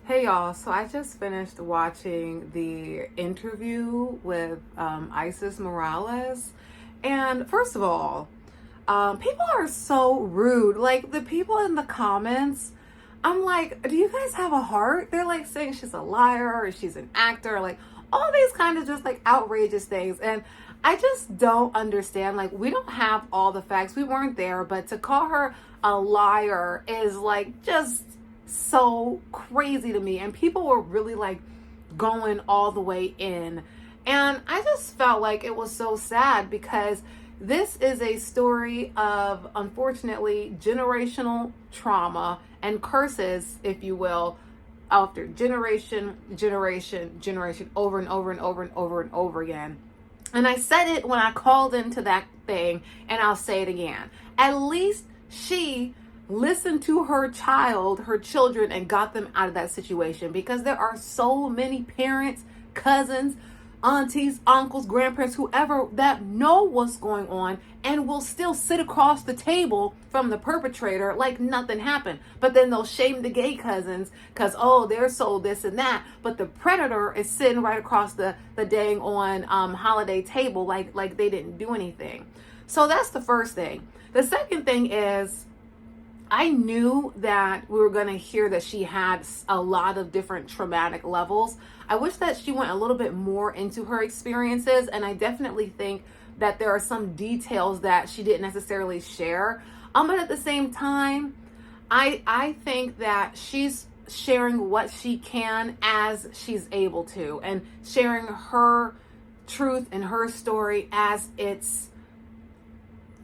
Hey y'all, so I just finished watching the interview with Isis Morales. And first of all, people are so rude. Like the people in the comments, I'm like, do you guys have a heart? They're like saying she's a liar or she's an actor, like all these kind of just like outrageous things. And I just don't understand. Like, we don't have all the facts. We weren't there, but to call her a liar is like just so crazy to me. And people were really like going all the way in. And I just felt like it was so sad because this is a story of, unfortunately, generational trauma and curses, if you will, after generation, over and over and over and over and over again. And I said it when I called into that thing, and I'll say it again. At least she listened to her children, and got them out of that situation, because there are so many parents, cousins, aunties, uncles, grandparents, whoever that know what's going on and will still sit across the table from the perpetrator like nothing happened. But then they'll shame the gay cousins because, oh, they're so this and that. But the predator is sitting right across the dang on holiday table like they didn't do anything. So that's the first thing. The second thing is, I knew that we were going to hear that she had a lot of different traumatic levels. I wish that she went a little bit more into her experiences, and I definitely think that there are some details that she didn't necessarily share. But at the same time, I think that she's sharing what she can as she's able to, and sharing her truth and her story as it's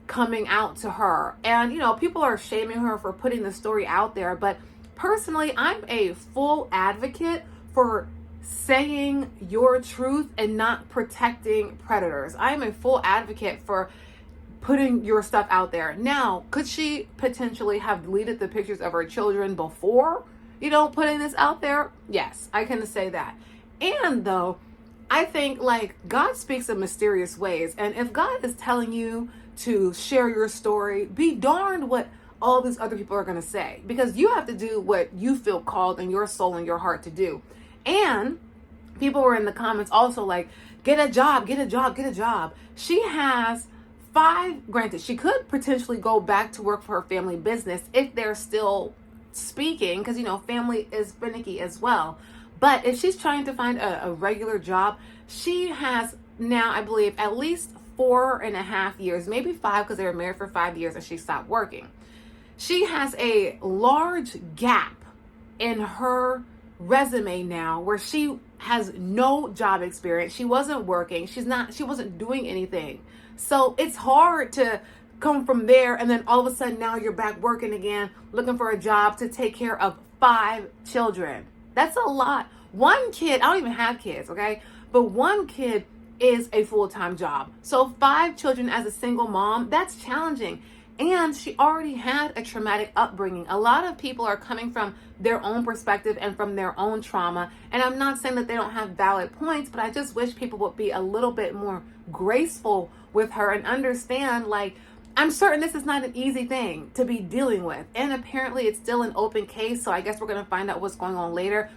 coming out to her. And people are shaming her for putting the story out there, but personally, I'm a full advocate for saying your truth and not protecting predators. I'm a full advocate for putting your stuff out there. Now, could she potentially have deleted the pictures of her children before putting this out there? Yes, I can say that. And though, I think like God speaks in mysterious ways, and if God is telling you to share your story, be darned what all these other people are going to say, because you have to do what you feel called in your soul and your heart to do. And people were in the comments also like, get a job. She has 5, granted, she could potentially go back to work for her family business if they're still speaking, because family is finicky as well. But if she's trying to find a regular job, she has now, I believe, at least 4.5 years, maybe 5, because they were married for 5 years and she stopped working. She has a large gap in her resume now where she has no job experience. She wasn't working. She wasn't doing anything. So it's hard to come from there and then all of a sudden now you're back working again, looking for a job to take care of 5 children. That's a lot. One kid, I don't even have kids, okay? But one kid is a full-time job. So 5 children as a single mom, that's challenging. And she already had a traumatic upbringing. A lot of people are coming from their own perspective and from their own trauma. And I'm not saying that they don't have valid points, but I just wish people would be a little bit more graceful with her and understand, like, I'm certain this is not an easy thing to be dealing with. And apparently it's still an open case. So I guess we're going to find out what's going on later.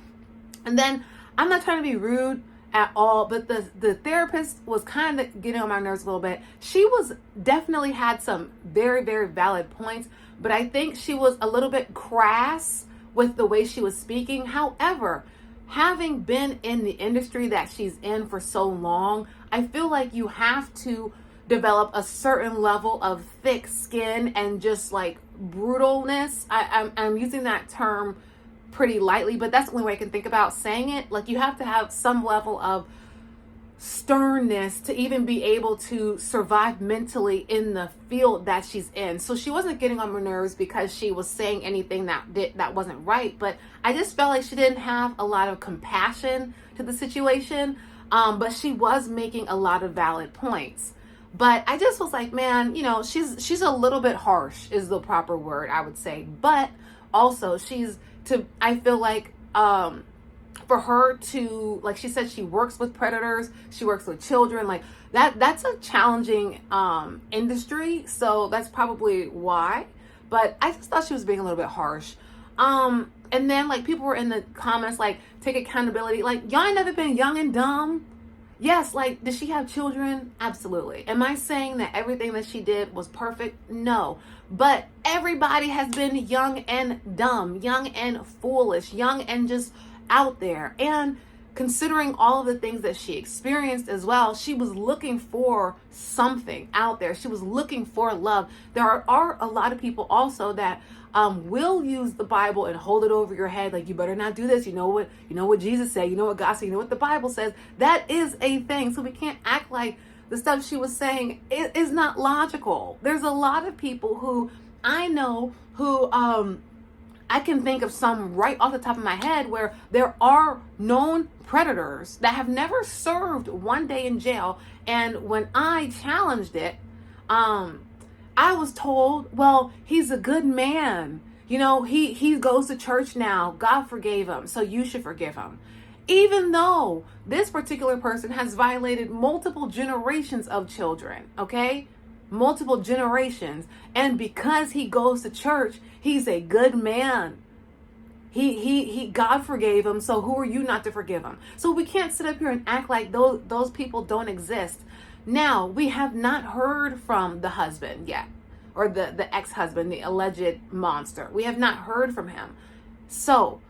And then I'm not trying to be rude at all, but the therapist was kind of getting on my nerves a little bit. She was definitely had some very, very valid points, but I think she was a little bit crass with the way she was speaking. However, having been in the industry that she's in for so long, I feel like you have to develop a certain level of thick skin and just like brutalness. I'm using that term pretty lightly, but that's the only way I can think about saying it. Like, you have to have some level of sternness to even be able to survive mentally in the field that she's in. So she wasn't getting on my nerves because she was saying anything that wasn't right, but I just felt like she didn't have a lot of compassion to the situation. But she was making a lot of valid points. But I just was like, man, she's a little bit harsh is the proper word, I would say. But also I feel like for her to, like she said, she works with predators, she works with children, like that's a challenging industry. So that's probably why. But I just thought she was being a little bit harsh. And then like people were in the comments like, take accountability. Like, y'all ain't never been young and dumb. Yes, like, did she have children? Absolutely. Am I saying that everything that she did was perfect? No. But everybody has been young and dumb, young and foolish, young and just out there. And considering all of the things that she experienced as well, she was looking for something out there. She was looking for love. There are a lot of people also that will use the Bible and hold it over your head, like, you better not do this. You know what Jesus said. You know what God said. You know what the Bible says. That is a thing. So we can't act like the stuff she was saying is not logical. There's a lot of people who I know who I can think of some right off the top of my head where there are known predators that have never served one day in jail. And when I challenged it, I was told, well, he's a good man. You know, he goes to church now. God forgave him, so you should forgive him. Even though this particular person has violated multiple generations of children, okay? Multiple generations. And because he goes to church, he's a good man. He God forgave him, so who are you not to forgive him? So we can't sit up here and act like those people don't exist. Now, we have not heard from the husband yet, or the ex-husband, the alleged monster. We have not heard from him. So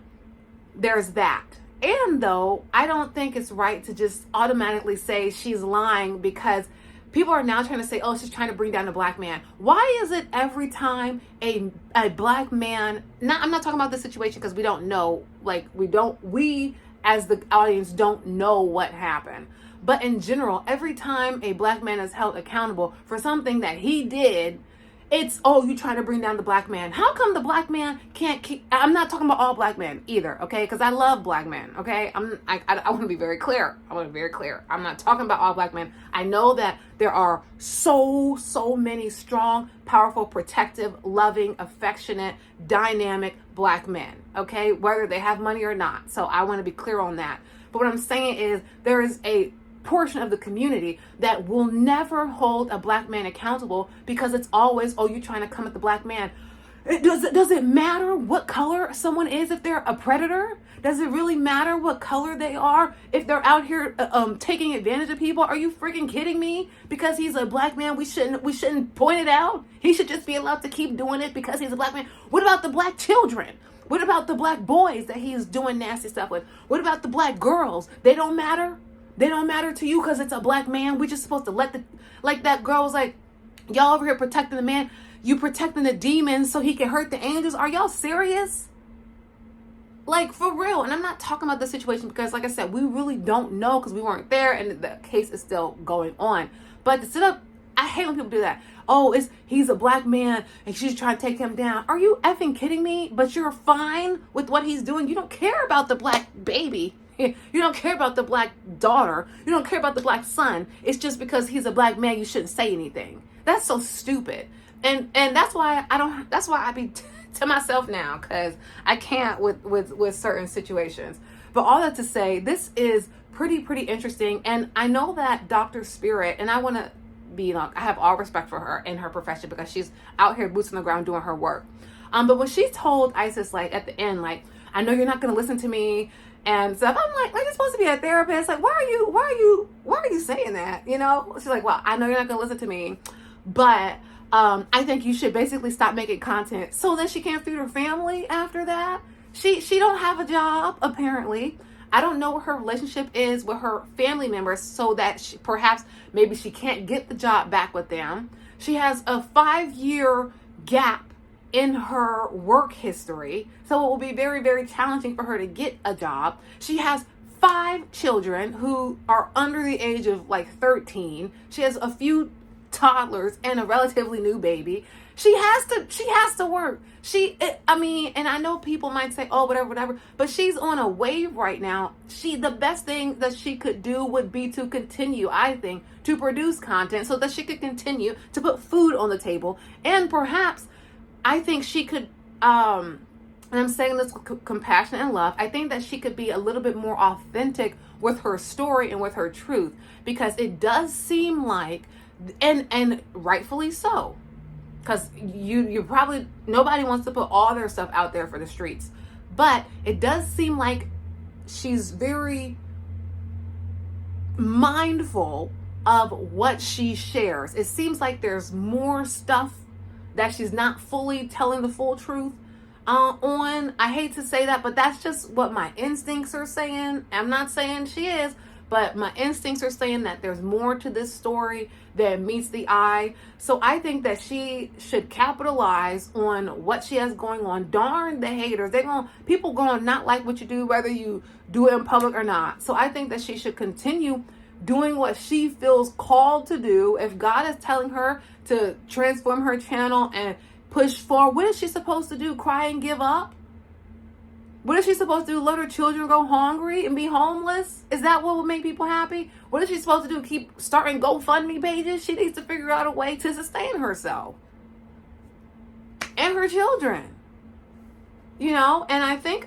there's that. And though, I don't think it's right to just automatically say she's lying, because people are now trying to say, oh, she's trying to bring down the black man. Why is it every time a black man, I'm not talking about this situation because we don't know, like we as the audience don't know what happened. But in general, every time a black man is held accountable for something that he did, it's, oh, you trying to bring down the black man. How come the black man can't keep, I'm not talking about all black men either, okay? Because I love black men, okay? I want to be very clear. I'm not talking about all black men. I know that there are so many strong, powerful, protective, loving, affectionate, dynamic black men, okay? Whether they have money or not. So I want to be clear on that. But what I'm saying is there is a portion of the community that will never hold a black man accountable, because it's always, oh, you're trying to come at the black man. Does it matter what color someone is if they're a predator? Does it really matter what color they are if they're out here taking advantage of people? Are you freaking kidding me? Because he's a black man, we shouldn't point it out. He should just be allowed to keep doing it because he's a black man. What about the black children? What about the black boys that he's doing nasty stuff with? What about the black girls? They don't matter? They don't matter to you because it's a black man? We just supposed to let like that girl was like, y'all over here protecting the man. You protecting the demons so he can hurt the angels. Are y'all serious? Like, for real. And I'm not talking about the situation because, like I said, we really don't know because we weren't there and the case is still going on. But to sit up, I hate when people do that. Oh, he's a black man and she's trying to take him down. Are you effing kidding me? But you're fine with what he's doing. You don't care about the black baby. You don't care about the black daughter. You don't care about the black son. It's just because he's a black man, you shouldn't say anything. That's so stupid. And that's why I be to myself now, because I can't with certain situations. But all that to say, this is pretty interesting. And I know that Dr. Spirit, and I want to be like, I have all respect for her in her profession because she's out here boots on the ground doing her work. But when she told Isis, like at the end, like, I know you're not going to listen to me and stuff, I'm like, you're supposed to be a therapist. Like, why are you saying that? You know? She's like, well, I know you're not going to listen to me, but I think you should basically stop making content so that she can't feed her family after that. She don't have a job, apparently. I don't know what her relationship is with her family members so that perhaps maybe she can't get the job back with them. She has a 5-year gap in her work history, so it will be very challenging for her to get a job. She has 5 children who are under the age of like 13. She has a few toddlers and a relatively new baby. She has to work. And I know people might say, oh, whatever, but she's on a wave right now. The best thing that she could do would be to continue, I think, to produce content so that she could continue to put food on the table. And perhaps, I think she could, and I'm saying this with compassion and love, I think that she could be a little bit more authentic with her story and with her truth, because it does seem like, and rightfully so, because you probably, nobody wants to put all their stuff out there for the streets, But it does seem like she's very mindful of what she shares. It seems like there's more stuff that she's not fully telling the full truth on. I hate to say that, but that's just what my instincts are saying. I'm not saying she is, but my instincts are saying that there's more to this story than meets the eye. So I think that she should capitalize on what she has going on. Darn the haters. People going to not like what you do, whether you do it in public or not. So I think that she should continue doing what she feels called to do. If God is telling her to transform her channel and push forward, what is she supposed to do? Cry and give up? What is she supposed to do? Let her children go hungry and be homeless? Is that what will make people happy? What is she supposed to do? Keep starting GoFundMe pages? She needs to figure out a way to sustain herself and her children. And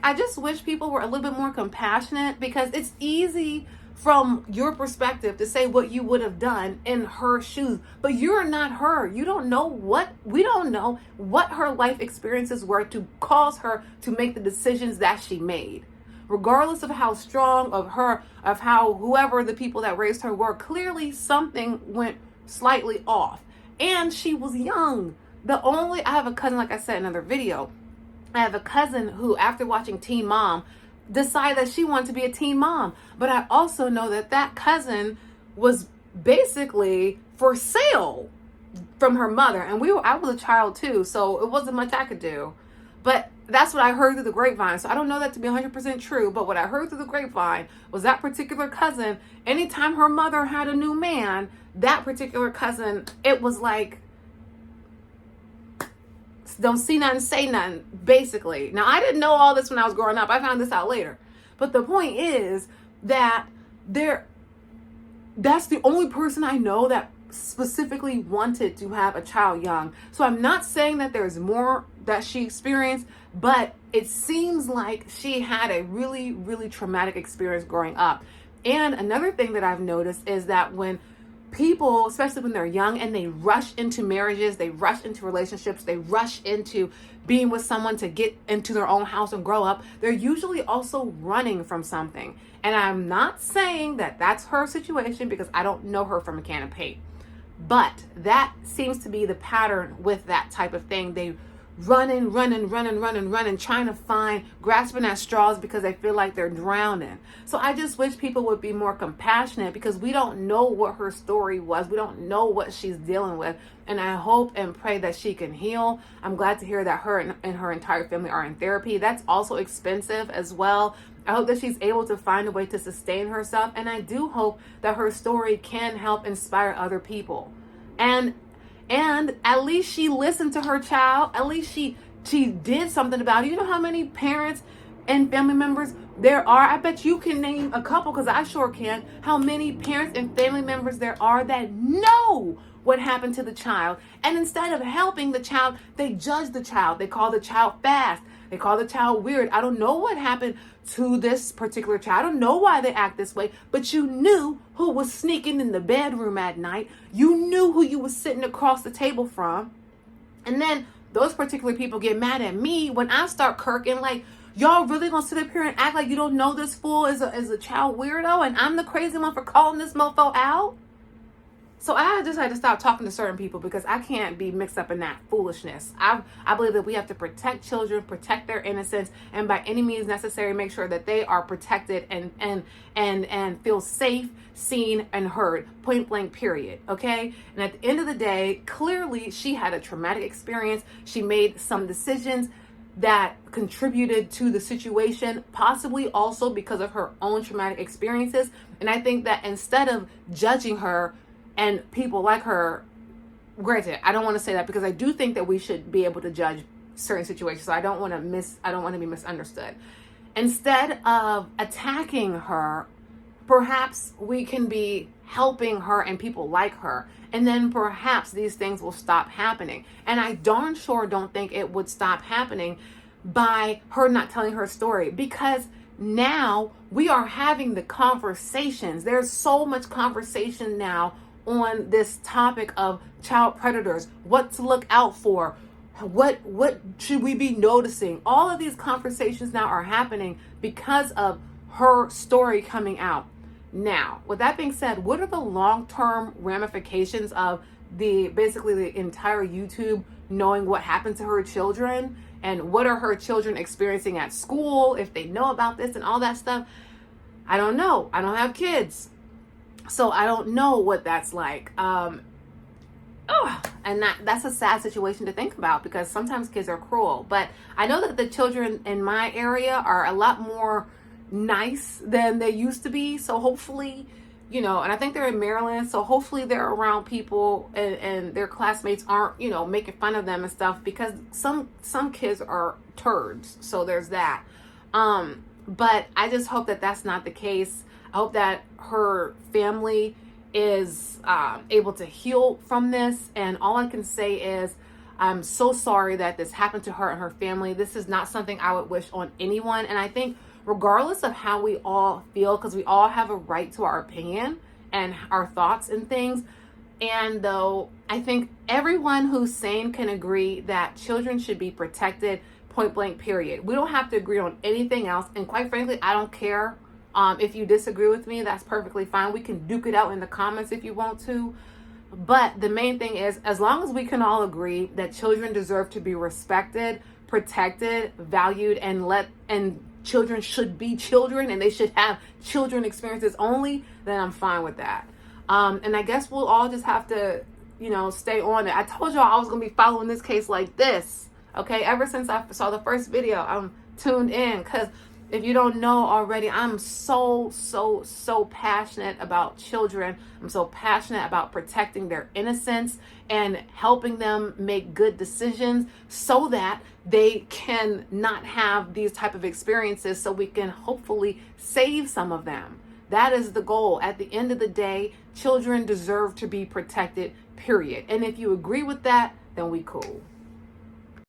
I just wish people were a little bit more compassionate, because it's easy from your perspective to say what you would have done in her shoes, but you're not her. We don't know what her life experiences were to cause her to make the decisions that she made. Regardless of how strong of how whoever the people that raised her were, clearly something went slightly off. And she was young. I have a cousin, like I said in another video, I have a cousin who, after watching Teen Mom, decided that she wanted to be a teen mom. But I also know that cousin was basically for sale from her mother. And I was a child too, so it wasn't much I could do. But that's what I heard through the grapevine. So I don't know that to be 100% true, but what I heard through the grapevine was that particular cousin, anytime her mother had a new man, that particular cousin, it was like, don't see nothing, say nothing, basically. Now, I didn't know all this when I was growing up. I found this out later. But the point is that that's the only person I know that specifically wanted to have a child young. So I'm not saying that there's more that she experienced, but it seems like she had a really, really traumatic experience growing up. And another thing that I've noticed is that when people, especially when they're young and they rush into marriages, they rush into relationships, they rush into being with someone to get into their own house and grow up, they're usually also running from something. And I'm not saying that that's her situation, because I don't know her from a can of paint. But that seems to be the pattern with that type of thing. They running, trying to grasping at straws because they feel like they're drowning. So I just wish people would be more compassionate, because we don't know what her story was. We don't know what she's dealing with. And I hope and pray that she can heal. I'm glad to hear that her and her entire family are in therapy. That's also expensive as well. I hope that she's able to find a way to sustain herself. And I do hope that her story can help inspire other people. And at least she listened to her child. At least she did something about it. You know how many parents and family members there are? I bet you can name a couple, because I sure can. How many parents and family members there are that know what happened to the child. And instead of helping the child, they judge the child. They call the child fast. They call the child weird. I don't know what happened to this particular child. I don't know why they act this way, but you knew who was sneaking in the bedroom at night. You knew who you was sitting across the table from. And then those particular people get mad at me when I start kirking, like, y'all really gonna sit up here and act like you don't know this fool is a child weirdo, and I'm the crazy one for calling this mofo out? So I just had to stop talking to certain people, because I can't be mixed up in that foolishness. I believe that we have to protect children, protect their innocence, and by any means necessary, make sure that they are protected and feel safe, seen, and heard. Point blank, period. Okay? And at the end of the day, clearly she had a traumatic experience. She made some decisions that contributed to the situation, possibly also because of her own traumatic experiences. And I think that instead of judging her and people like her, granted, I don't want to say that, because I do think that we should be able to judge certain situations. So I don't want to be misunderstood. Instead of attacking her, perhaps we can be helping her and people like her. And then perhaps these things will stop happening. And I darn sure don't think it would stop happening by her not telling her story, because now we are having the conversations. There's so much conversation now on this topic of child predators, what to look out for, What should we be noticing? All of these conversations now are happening because of her story coming out. Now, with that being said, what are the long-term ramifications of basically the entire YouTube knowing what happened to her children, and what are her children experiencing at school if they know about this and all that stuff? I don't know. I don't have kids, so I don't know what that's like. And that's a sad situation to think about, because sometimes kids are cruel. But I know that the children in my area are a lot more nice than they used to be. So hopefully, and I think they're in Maryland, so hopefully they're around people and their classmates aren't, making fun of them and stuff, because some kids are turds. So there's that. But I just hope that that's not the case. I hope that her family is able to heal from this. And all I can say is, I'm so sorry that this happened to her and her family. This is not something I would wish on anyone. And I think regardless of how we all feel, because we all have a right to our opinion and our thoughts and things, and though I think everyone who's sane can agree that children should be protected, point blank, period. We don't have to agree on anything else. And quite frankly, I don't care. If you disagree with me, that's perfectly fine. We can duke it out in the comments if you want to. But the main thing is, as long as we can all agree that children deserve to be respected, protected, valued, and children should be children and they should have children experiences only, then I'm fine with that. And I guess we'll all just have to, stay on it. I told y'all I was going to be following this case like this. Okay, ever since I saw the first video, I'm tuned in, because if you don't know already, I'm so passionate about children. I'm so passionate about protecting their innocence and helping them make good decisions so that they can not have these type of experiences, so we can hopefully save some of them. That is the goal. At the end of the day, children deserve to be protected, period. And if you agree with that, then we cool.